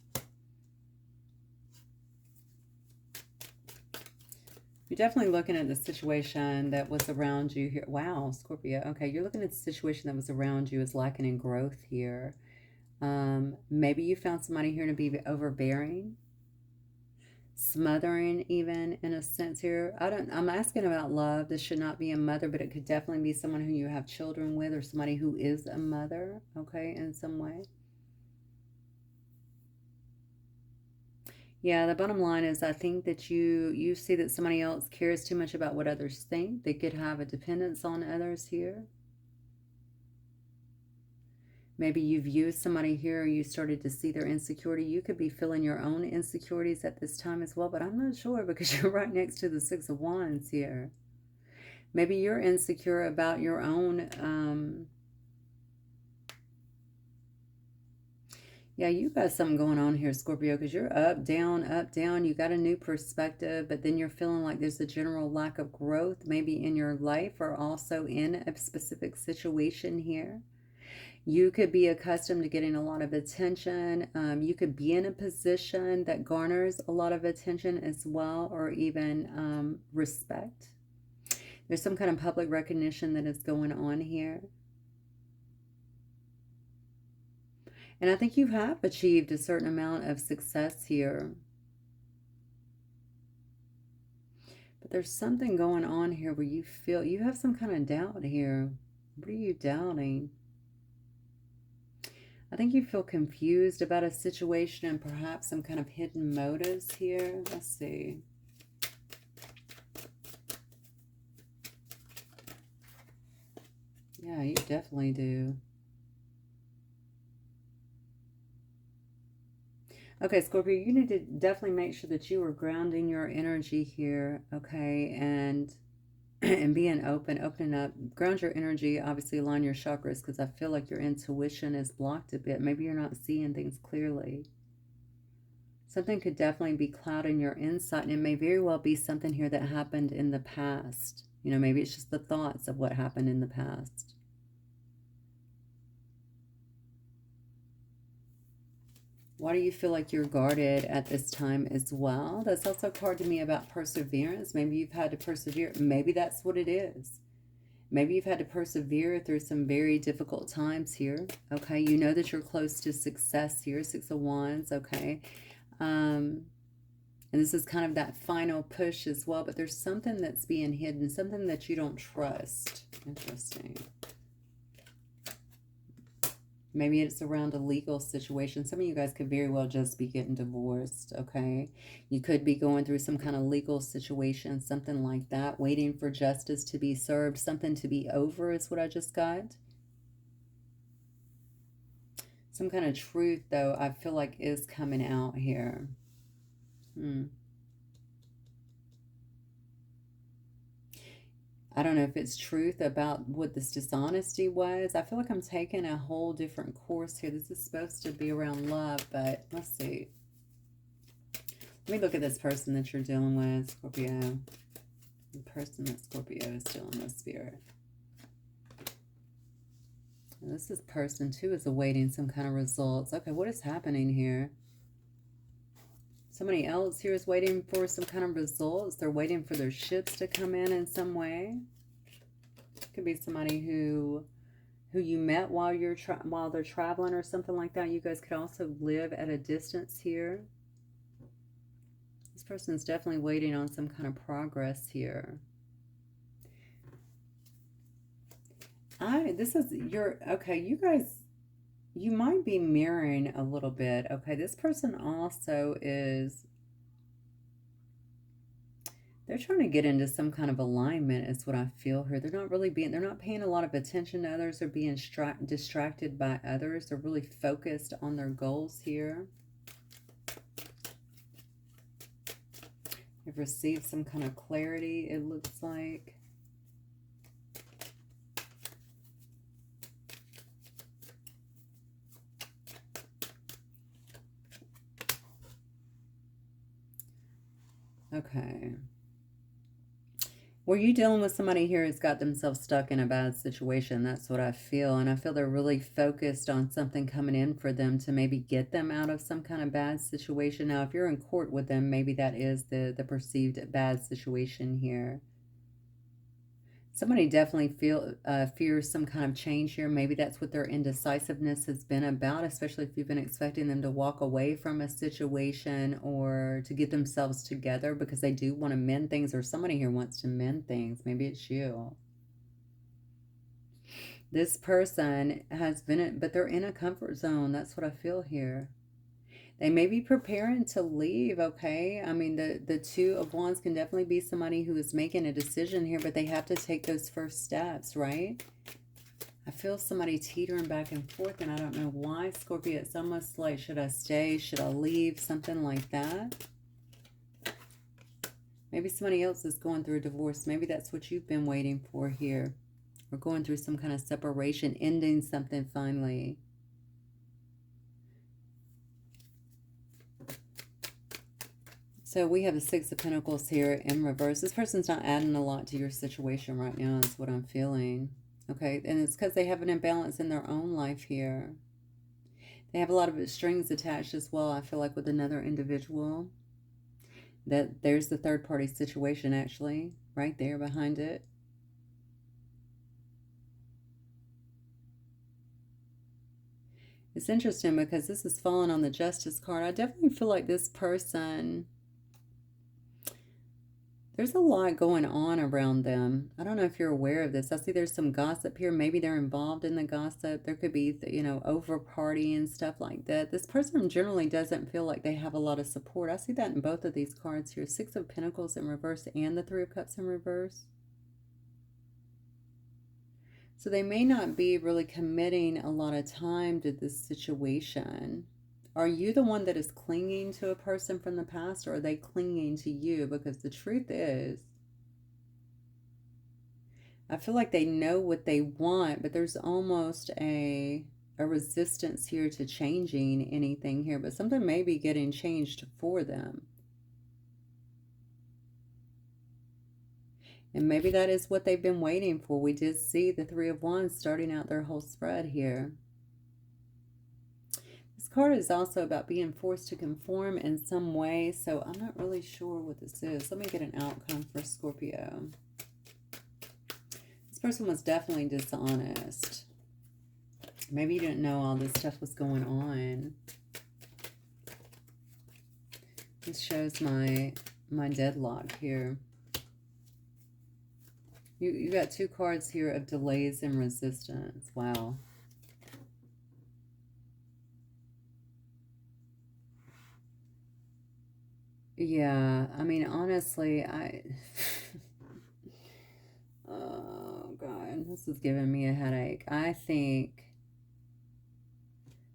You're definitely looking at the situation that was around you here. Wow, Scorpio. Okay, you're looking at the situation that was around you as lacking in growth here. Maybe you found somebody here to be overbearing, smothering even in a sense here. I'm asking about love. This should not be a mother, but it could definitely be someone who you have children with, or somebody who is a mother, okay, in some way. Yeah, the bottom line is I think that you see that somebody else cares too much about what others think. They could have a dependence on others here. Maybe you've used somebody here, or you started to see their insecurity. You could be feeling your own insecurities at this time as well, but I'm not sure because you're right next to the Six of Wands here. Maybe you're insecure about your own, Yeah, you got something going on here, Scorpio, because you're up, down, up, down. You got a new perspective, but then you're feeling like there's a general lack of growth, maybe in your life or also in a specific situation here. You could be accustomed to getting a lot of attention. You could be in a position that garners a lot of attention as well, or even respect. There's some kind of public recognition that is going on here. And I think you have achieved a certain amount of success here. But there's something going on here where you feel you have some kind of doubt here. What are you doubting? I think you feel confused about a situation and perhaps some kind of hidden motives here. Let's see. Yeah, you definitely do. Okay, Scorpio, you need to definitely make sure that you are grounding your energy here, okay, and being open, opening up, ground your energy, obviously align your chakras, because I feel like your intuition is blocked a bit. Maybe you're not seeing things clearly. Something could definitely be clouding your insight, and it may very well be something here that happened in the past. You know, maybe it's just the thoughts of what happened in the past. Why do you feel like you're guarded at this time as well? That's also a card to me about perseverance. Maybe you've had to persevere. Maybe that's what it is. Maybe you've had to persevere through some very difficult times here. Okay, you know that you're close to success here. Six of Wands, okay. And this is kind of that final push as well. But there's something that's being hidden, something that you don't trust. Interesting. Maybe it's around a legal situation. Some of you guys could very well just be getting divorced, okay? You could be going through some kind of legal situation, something like that, waiting for justice to be served, something to be over is what I just got. Some kind of truth, though, I feel like is coming out here. I don't know if it's truth about what this dishonesty was. I feel like I'm taking a whole different course here. This is supposed to be around love, but let's see. Let me look at this person that you're dealing with, Scorpio. The person that Scorpio is dealing with, Spirit. And this is person too is awaiting some kind of results. Okay, what is happening here? Somebody else here is waiting for some kind of results. They're waiting for their ships to come in some way. Could be somebody who you met while while they're traveling or something like that. You guys could also live at a distance here. This person's definitely waiting on some kind of progress here. Okay, you guys, you might be mirroring a little bit. Okay, this person also is, they're trying to get into some kind of alignment is what I feel here. They're not paying a lot of attention to others. They're being distracted by others. They're really focused on their goals here. They've received some kind of clarity, it looks like. Okay. Were you dealing with somebody here who's got themselves stuck in a bad situation? That's what I feel. And I feel they're really focused on something coming in for them to maybe get them out of some kind of bad situation. Now, if you're in court with them, maybe that is the perceived bad situation here. Somebody definitely fears some kind of change here. Maybe that's what their indecisiveness has been about, especially if you've been expecting them to walk away from a situation or to get themselves together because they do want to mend things, or somebody here wants to mend things. Maybe it's you. This person has been, but they're in a comfort zone. That's what I feel here. They may be preparing to leave, okay? I mean, the Two of Wands can definitely be somebody who is making a decision here, but they have to take those first steps, right? I feel somebody teetering back and forth, and I don't know why, Scorpio. It's almost like, should I stay? Should I leave? Something like that. Maybe somebody else is going through a divorce. Maybe that's what you've been waiting for here. Or going through some kind of separation, ending something finally. So we have the Six of Pentacles here in reverse. This person's not adding a lot to your situation right now is what I'm feeling. Okay, and it's because they have an imbalance in their own life here. They have a lot of strings attached as well, I feel like, with another individual. That there's the third party situation actually, right there behind it. It's interesting because this is falling on the Justice card. I definitely feel like this person, there's a lot going on around them. I don't know if you're aware of this. I see there's some gossip here. Maybe they're involved in the gossip. There could be, you know, over party and stuff like that. This person generally doesn't feel like they have a lot of support. I see that in both of these cards here. Six of Pentacles in reverse and the Three of Cups in reverse. So they may not be really committing a lot of time to this situation. Are you the one that is clinging to a person from the past, or are they clinging to you? Because the truth is, I feel like they know what they want, but there's almost a resistance here to changing anything here. But something may be getting changed for them. And maybe that is what they've been waiting for. We did see the Three of Wands starting out their whole spread here. This card is also about being forced to conform in some way, so I'm not really sure what this is. Let me get an outcome for Scorpio. This person was definitely dishonest. Maybe you didn't know all this stuff was going on. This shows my deadlock here. You got two cards here of delays and resistance. Wow. Yeah, I mean, honestly, oh, God, this is giving me a headache. I think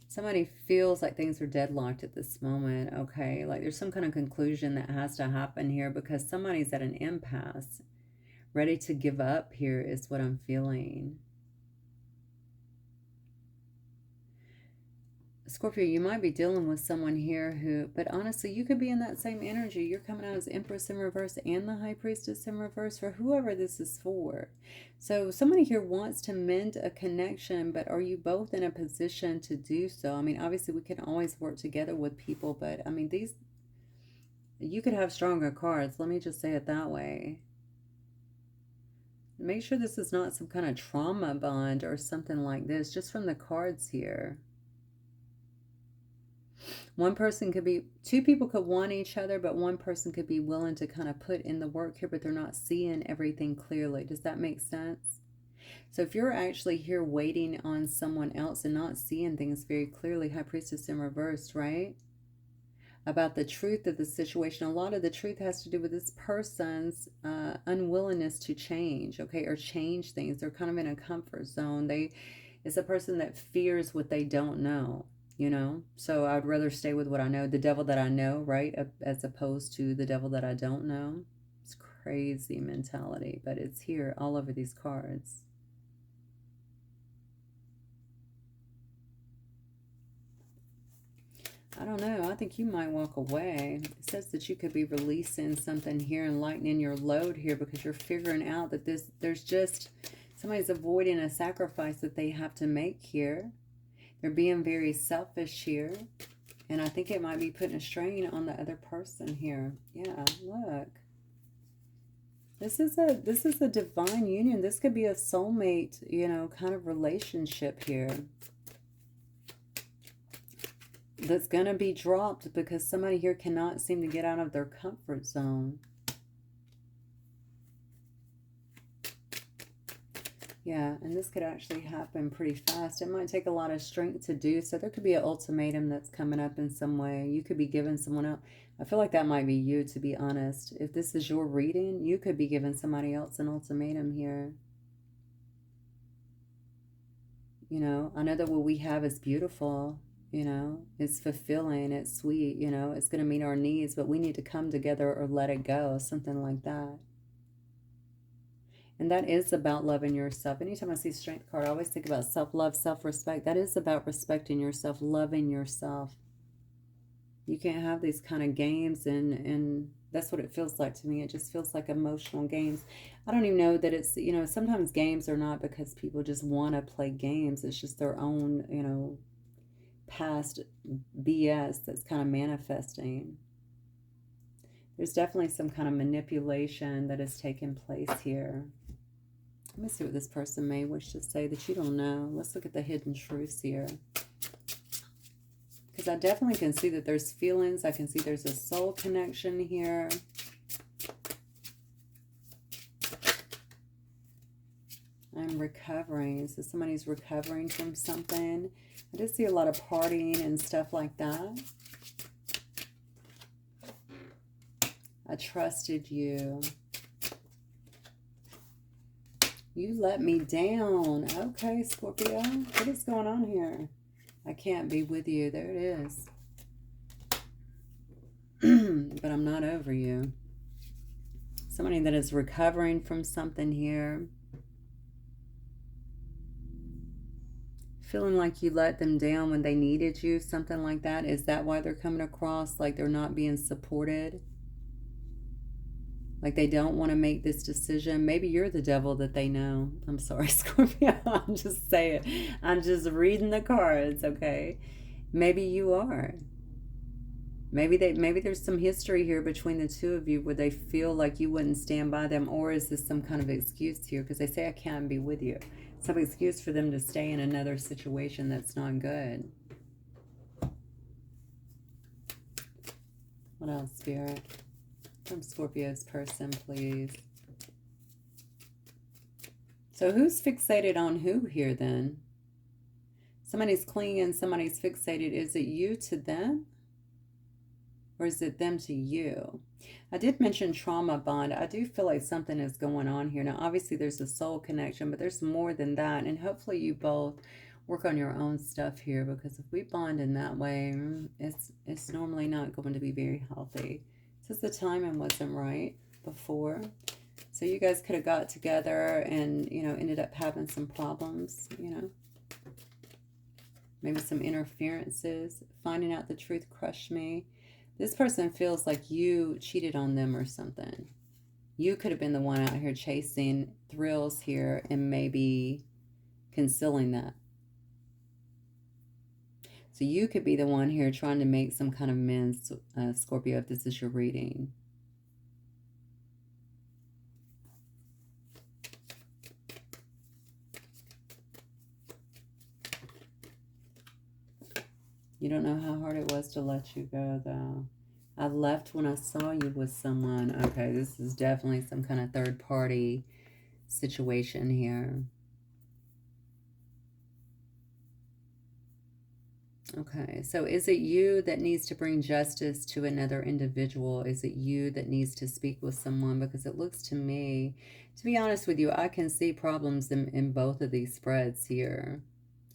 somebody feels like things are deadlocked at this moment, okay? Like there's some kind of conclusion that has to happen here because somebody's at an impasse. Ready to give up here is what I'm feeling. Scorpio, you might be dealing with someone here who, but honestly, you could be in that same energy. You're coming out as Empress in reverse and the High Priestess in reverse for whoever this is for. So somebody here wants to mend a connection, but are you both in a position to do so? I mean, obviously we can always work together with people, but I mean, you could have stronger cards. Let me just say it that way. Make sure this is not some kind of trauma bond or something like this, just from the cards here. One person could be, two people could want each other, but one person could be willing to kind of put in the work here, but they're not seeing everything clearly. Does that make sense? So if you're actually here waiting on someone else and not seeing things very clearly, High Priestess in reverse, right? About the truth of the situation. A lot of the truth has to do with this person's unwillingness to change, okay, or change things. They're kind of in a comfort zone. It's a person that fears what they don't know, you know? So I'd rather stay with what I know, the devil that I know, right, as opposed to the devil that I don't know. It's crazy mentality, but it's here all over these cards. I don't know. I think you might walk away. It says that you could be releasing something here and lightening your load here because you're figuring out that there's just somebody's avoiding a sacrifice that they have to make here. They're being very selfish here. And I think it might be putting a strain on the other person here. Yeah, look. This is a divine union. This could be a soulmate, you know, kind of relationship here. That's going to be dropped because somebody here cannot seem to get out of their comfort zone. Yeah, and this could actually happen pretty fast. It might take a lot of strength to do so. There could be an ultimatum that's coming up in some way. You could be giving someone else. I feel like that might be you, to be honest. If this is your reading, you could be giving somebody else an ultimatum here. You know, I know that what we have is beautiful. You know, it's fulfilling, it's sweet, you know, it's going to meet our needs, but we need to come together or let it go, something like that. And that is about loving yourself. Anytime I see Strength card, I always think about self-love, self-respect. That is about respecting yourself, loving yourself. You can't have these kind of games, and that's what it feels like to me. It just feels like emotional games. I don't even know that it's, sometimes games are not because people just want to play games. It's just their own, past BS that's kind of manifesting. There's definitely some kind of manipulation that has taken place here. Let me see what this person may wish to say that you don't know. Let's look at the hidden truths here. Because I definitely can see that there's feelings. I can see there's a soul connection here. I'm recovering. So somebody's recovering from something. I did see a lot of partying and stuff like that. I trusted you. You let me down. Okay, Scorpio. What is going on here? I can't be with you. There it is. But I'm not over you. Somebody that is recovering from something here. Feeling like you let them down when they needed you. Something like that. Is that why they're coming across like they're not being supported? Like they don't want to make this decision. Maybe you're the devil that they know. I'm sorry, Scorpio. I'm just saying. I'm just reading the cards, okay? Maybe you are. Maybe there's some history here between the two of you where they feel like you wouldn't stand by them, or is this some kind of excuse here? Because they say I can't be with you. Some excuse for them to stay in another situation that's not good. What else, Spirit? From Scorpio's person, please. So who's fixated on who here then? Somebody's clinging, somebody's fixated. Is it you to them? Or is it them to you? I did mention trauma bond. I do feel like something is going on here. Now, obviously, there's a soul connection, but there's more than that. And hopefully you both work on your own stuff here, because if we bond in that way, it's normally not going to be very healthy. Because the timing wasn't right before. So you guys could have got together and, ended up having some problems, Maybe some interferences. Finding out the truth crushed me. This person feels like you cheated on them or something. You could have been the one out here chasing thrills here and maybe concealing that. So you could be the one here trying to make some kind of amends, Scorpio, if this is your reading. You don't know how hard it was to let you go, though. I left when I saw you with someone. Okay, this is definitely some kind of third-party situation here. Okay, so is it you that needs to bring justice to another individual? Is it you that needs to speak with someone? Because it looks to me, to be honest with you, I can see problems in both of these spreads here.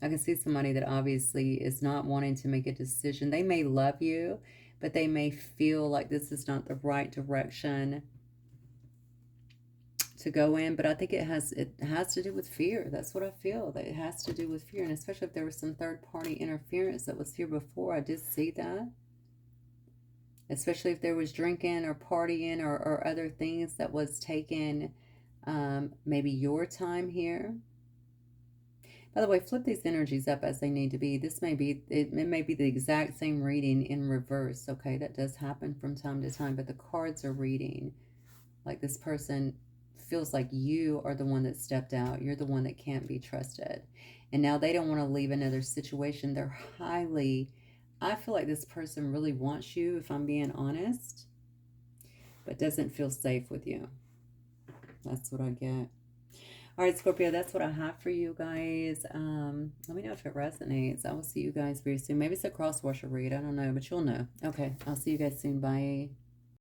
I can see somebody that obviously is not wanting to make a decision. They may love you, but they may feel like this is not the right direction to go in. But I think it has to do with fear. That's what I feel. That it has to do with fear. And especially if there was some third-party interference that was here before. I did see that. Especially if there was drinking or partying or other things that was taking maybe your time here. By the way, flip these energies up as they need to be. This may be, it may be the exact same reading in reverse, okay? That does happen from time to time, but the cards are reading like this person feels like you are the one that stepped out. You're the one that can't be trusted. And now they don't want to leave another situation. They're highly, I feel like this person really wants you, if I'm being honest, but doesn't feel safe with you. That's what I get. All right, Scorpio, that's what I have for you guys. Let me know if it resonates. I will see you guys very soon. Maybe it's a cross-washer read. I don't know, but you'll know. Okay, I'll see you guys soon. Bye.